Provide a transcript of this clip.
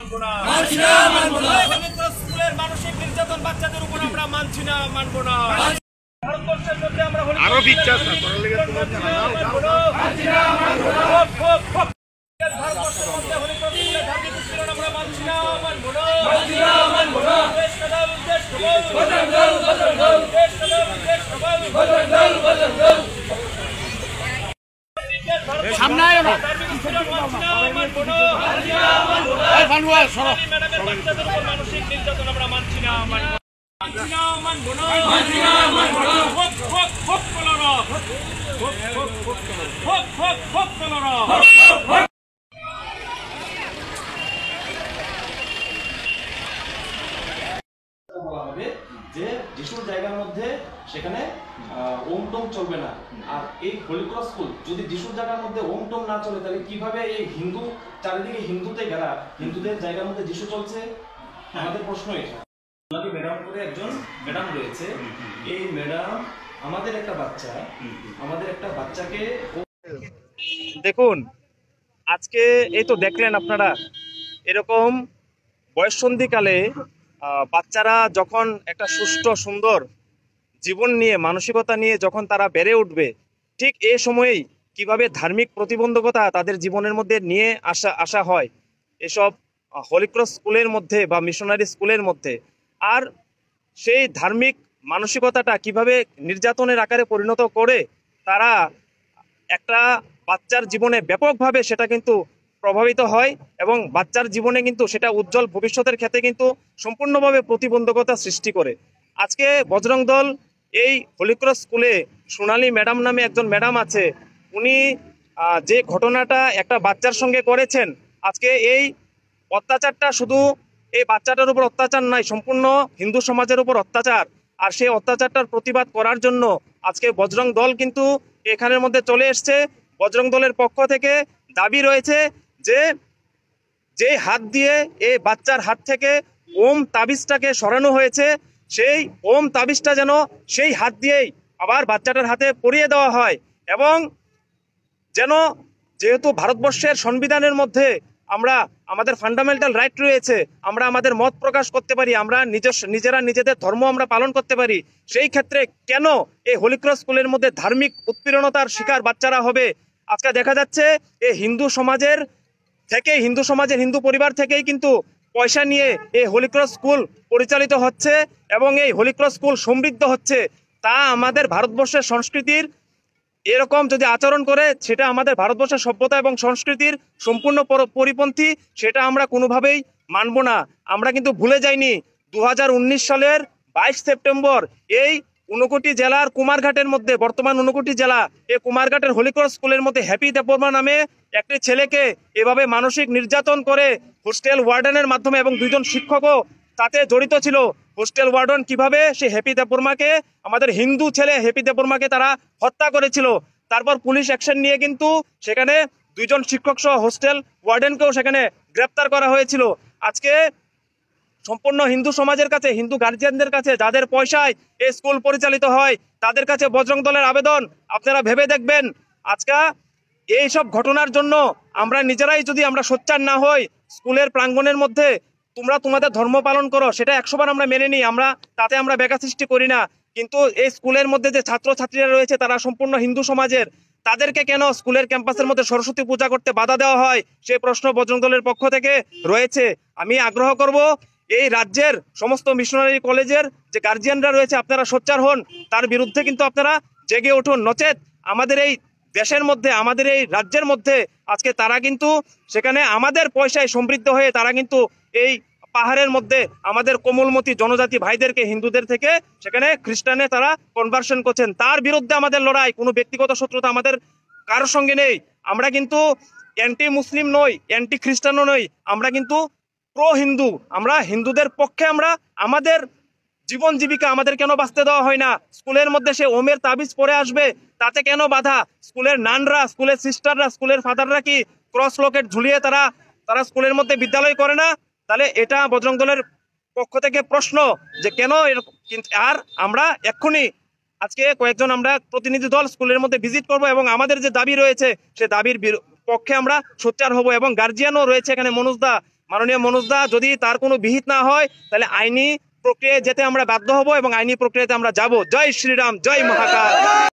মানব না। স্কুলের মানসিক নির্যাতন বাচ্চাদের উপর আমরা মানছি না, মানব না। ভারতবর্ষের মধ্যে আমরা আরো বিশ্বাস না ভারতবর্ষের মধ্যে ধার্মিক উৎপীড়ন আমরা মানছি না, মানব না। মানসিক নির্যাতন আমরা মানছি না, যে যিশুর জায়গার মধ্যে সেখানে ওম টোম চলবে না। আর এই হোলি ক্রস স্কুল যদি যিশুর জায়গার মধ্যে ওম টোম না চলে, তাহলে কিভাবে এই হিন্দু চারিদিকে হিন্দুতে গেলা, হিন্দুদের জায়গার মধ্যে যিশু চলছে? আমাদের প্রশ্ন এটা। ম্যাডাম করে একজন ম্যাডাম রয়েছে, এই ম্যাডাম আমাদের একটা বাচ্চাকে দেখুন, আজকে এই তো দেখলেন আপনারা, এরকম বয়ঃসন্ধিকালে বাচ্চারা যখন একটা সুষ্ঠু সুন্দর জীবন নিয়ে, মানসিকতা নিয়ে যখন তারা বেড়ে উঠবে, ঠিক এই সময়েই কিভাবে ধার্মিক প্রতিবন্ধকতা তাদের জীবনের মধ্যে নিয়ে আসা হয় এসব হোলি ক্রস স্কুলের মধ্যে বা মিশনারি স্কুলের মধ্যে। আর সেই ধার্মিক মানসিকতাটা কিভাবে নির্যাতনের আকারে পরিণত করে তারা একটা বাচ্চার জীবনে ব্যাপকভাবে সেটা কিন্তু প্রভাবিত হয়, এবং বাচ্চার জীবনে কিন্তু সেটা উজ্জ্বল ভবিষ্যতের ক্ষেত্রে কিন্তু সম্পূর্ণভাবে প্রতিবন্ধকতা সৃষ্টি করে। আজকে বজরং দল এই হোলি ক্রস স্কুলে সোনালী ম্যাডাম নামে একজন ম্যাডাম আছে, উনি যে ঘটনাটা একটা বাচ্চার সঙ্গে করেছেন, আজকে এই অত্যাচারটা শুধু এই বাচ্চাটার উপর অত্যাচার নয়, সম্পূর্ণ হিন্দু সমাজের উপর অত্যাচার। আর সেই অত্যাচারটার প্রতিবাদ করার জন্য আজকে বজরং দল কিন্তু এখানের মধ্যে চলে এসছে। বজরং দলের পক্ষ থেকে দাবি রয়েছে যে হাত দিয়ে এই বাচ্চার হাত থেকে ওম তাবিজটাকে সরানো হয়েছে, সেই ওম তাবিজটা যেন সেই হাত দিয়েই আবার বাচ্চাটার হাতে পরিয়ে দেওয়া হয়, এবং যেন, যেহেতু ভারতবর্ষের সংবিধানের মধ্যে আমাদের ফান্ডামেন্টাল রাইট রয়েছে, আমরা আমাদের মত প্রকাশ করতে পারি, আমরা নিজেরা নিজেদের ধর্ম আমরা পালন করতে পারি, সেই ক্ষেত্রে কেন এই হোলি ক্রস স্কুলের মধ্যে ধার্মিক উৎপীড়নতার শিকার বাচ্চারা হবে? আজকে দেখা যাচ্ছে এই হিন্দু সমাজের হিন্দু পরিবার থেকেই কিন্তু পয়সা নিয়ে এই হোলি ক্রস স্কুল পরিচালিত হচ্ছে, এবং এই হোলি ক্রস স্কুল সমৃদ্ধ হচ্ছে। তা আমাদের ভারতবর্ষের সংস্কৃতির এরকম যদি আচরণ করে, সেটা আমাদের ভারতবর্ষের সভ্যতা এবং সংস্কৃতির সম্পূর্ণ পরিপন্থী, সেটা আমরা কোনোভাবেই মানব না। আমরা কিন্তু ভুলে যাইনি 2019 সালের 22 সেপ্টেম্বর এই ঊনকোটি জেলার কুমারঘাটের মধ্যে, বর্তমান ঊনকোটি জেলা, এই কুমারঘাটের হোলি ক্রস স্কুলের মধ্যে হ্যাপি দেববর্মা নামে একটি ছেলেকে এভাবে মানসিক নির্যাতন করে হোস্টেল ওয়ার্ডেনের মাধ্যমে, এবং 2জন শিক্ষকও তাতে জড়িত ছিল। হোস্টেল ওয়ার্ডন কিভাবে সে হ্যাপি দেববর্মাকে, আমাদের হিন্দু ছেলে হ্যাপি দেববর্মাকে তারা হত্যা করেছিল। তারপর পুলিশ অ্যাকশন নিয়ে কিন্তু সেখানে 2জন শিক্ষক সহ হোস্টেল ওয়ার্ডেনকেও সেখানে গ্রেপ্তার করা হয়েছিল। আজকে সম্পূর্ণ হিন্দু সমাজের কাছে, হিন্দু গার্জিয়ানদের কাছে, যাদের পয়সায় এই স্কুল পরিচালিত হয়, তাদের কাছে বজরং দলের আবেদন, আপনারা ভেবে দেখবেন, আজকে এই সব ঘটনার জন্য আমরা নিজেরাই যদি আমরা সোচ্চার না হই, স্কুলের প্রাঙ্গণের মধ্যে তোমরা তোমাদের ধর্ম পালন করো, সেটা 100 বার আমরা মেনে নিই, তাতে আমরা ব্যাঘাত সৃষ্টি করি না, কিন্তু এই স্কুলের মধ্যে যে ছাত্রছাত্রীরা রয়েছে তারা সম্পূর্ণ হিন্দু সমাজের, তাদেরকে কেন স্কুলের ক্যাম্পাসের মধ্যে সরস্বতী পূজা করতে বাধা দেওয়া হয়, সেই প্রশ্ন বজরং দলের পক্ষ থেকে রয়েছে। আমি আগ্রহ করব এই রাজ্যের সমস্ত মিশনারি কলেজের যে গার্জিয়ানরা রয়েছে, আপনারা সোচ্চার হন, তার বিরুদ্ধে কিন্তু আপনারা জেগে উঠুন, নচেত আমাদের এই দেশের মধ্যে, আমাদের এই রাজ্যের মধ্যে আজকে তারা কিন্তু সেখানে আমাদের পয়সায় সমৃদ্ধ হয়ে তারা কিন্তু এই পাহাড়ের মধ্যে আমাদের কোমলমতি জনজাতি ভাইদেরকে, হিন্দুদের থেকে সেখানে খ্রিস্টানে তারা কনভার্সন করছেন। তার বিরুদ্ধে আমাদের লড়াই, কোনো ব্যক্তিগত শত্রুতা আমাদের কারোর সঙ্গে নেই। আমরা কিন্তু অ্যান্টি মুসলিম নই, অ্যান্টি খ্রিস্টানও নই, আমরা কিন্তু প্রো হিন্দু। আমরা হিন্দুদের পক্ষে, আমরা আমাদের জীবন জীবিকা আমাদের কেন বাঁচতে দেওয়া হয় না? স্কুলের মধ্যে সে ওমের তাবিজ পরে আসবে, তাতে কেন বাধা? স্কুলের নানরা, স্কুলের সিস্টাররা, স্কুলের ফাদাররা কি ক্রস লকেট ঝুলিয়ে তারা স্কুলের মধ্যে বিদ্যালয় করে না? তাহলে এটা বজরং দলের পক্ষ থেকে প্রশ্ন যে কেন এরকম। আর আমরা এক্ষুনি আজকে কয়েকজন আমরা প্রতিনিধি দল স্কুলের মধ্যে ভিজিট করব, এবং আমাদের যে দাবি রয়েছে সে দাবির পক্ষে আমরা সোচ্চার হব, এবং গার্জিয়ানও রয়েছে এখানে, মনোজদা, মাননীয় মনোজ দা, যদি তার কোনো বিহিত না হয় তাহলে আইনি প্রক্রিয়ায় যেতে আমরা বাধ্য হব এবং আইনি প্রক্রিয়াতে আমরা যাব। জয় শ্রীরাম, জয় মহাকাল।